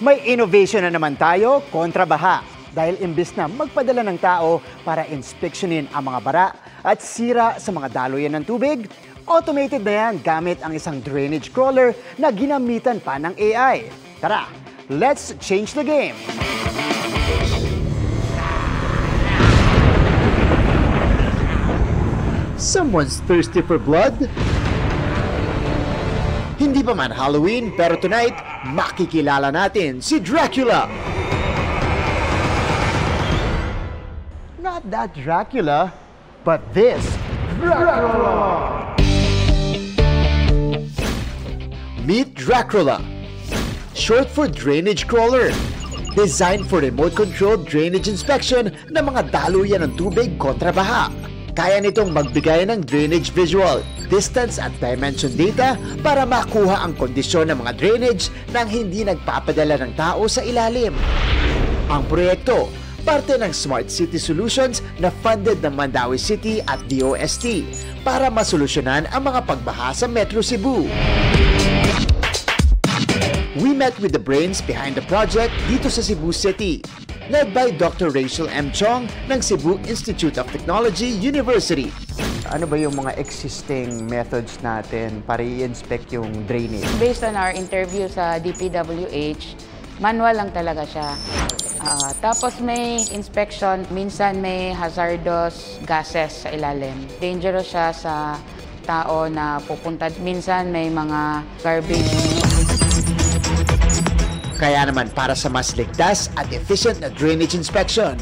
May innovation na naman tayo kontra baha. Dahil imbis na magpadala ng tao para inspeksyonin ang mga bara at sira sa mga daluyan ng tubig, automated na yan gamit ang isang drainage crawler na ginamitan pa ng AI. Tara, let's change the game! Someone's thirsty for blood? Hindi pa man Halloween, pero tonight, makikilala natin si Dracula! Not that Dracula, but this Dracula! Meet Dracula, short for drainage crawler. Designed for remote-controlled drainage inspection ng mga daluyan ng tubig kontra baha. Kaya nitong magbigay ng drainage visual, distance at dimension data para makuha ang kondisyon ng mga drainage nang hindi nagpapadala ng tao sa ilalim. Ang proyekto, parte ng Smart City Solutions na funded ng Mandaue City at DOST para masolusyonan ang mga pagbaha sa Metro Cebu. We met with the brains behind the project dito sa Cebu City, led by Dr. Rachel M. Chong ng Cebu Institute of Technology University. Ano ba yung mga existing methods natin para i-inspect yung drainage? Based on our interview sa DPWH, manual lang talaga siya. Tapos may inspection, minsan may hazardous gases sa ilalim. Dangerous siya sa tao na pupunta. Minsan may mga garbage. Kaya naman para sa mas ligtas at efficient na drainage inspection,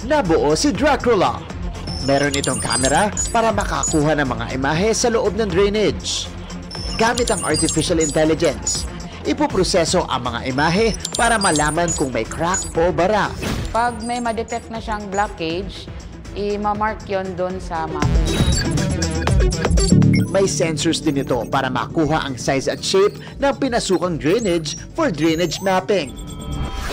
nabuo si Dracula. Meron itong camera para makakuha ng mga imahe sa loob ng drainage. Gamit ang artificial intelligence, ipoproseso ang mga imahe para malaman kung may crack o bara. Pag may ma-detect na siyang blockage, i-mark yun doon sa map. May sensors din ito para makuha ang size at shape ng pinasukang drainage for drainage mapping.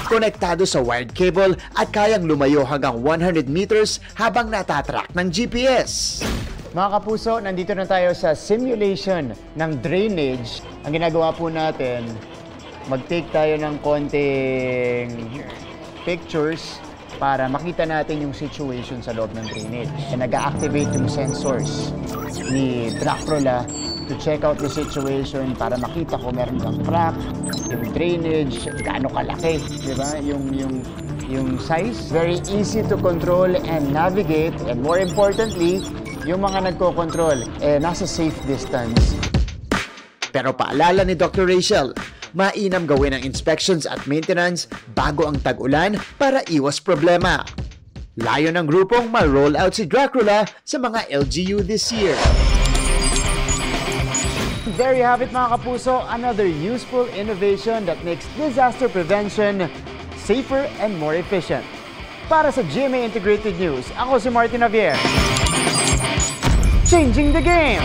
Konektado sa wired cable at kayang lumayo hanggang 100 meters habang natatrack ng GPS. Mga kapuso, nandito na tayo sa simulation ng drainage. Ang ginagawa po natin, mag-take tayo ng konting pictures para makita natin yung situation sa loob ng drainage. Nag-activate yung sensors ni Dracula to check out the situation para makita kung meron bang crack, yung drainage, gaano kalaki, di ba? Yung size. Very easy to control and navigate, and more importantly, yung mga nagko-control, nasa safe distance. Pero paalala ni Dr. Rachel, mainam gawin ang inspections at maintenance bago ang tag-ulan para iwas problema. Layo ng grupong ma-roll out si Dracula sa mga LGU this year. There you have it mga kapuso, another useful innovation that makes disaster prevention safer and more efficient. Para sa GMA Integrated News, ako si Martin Javier. Changing the game!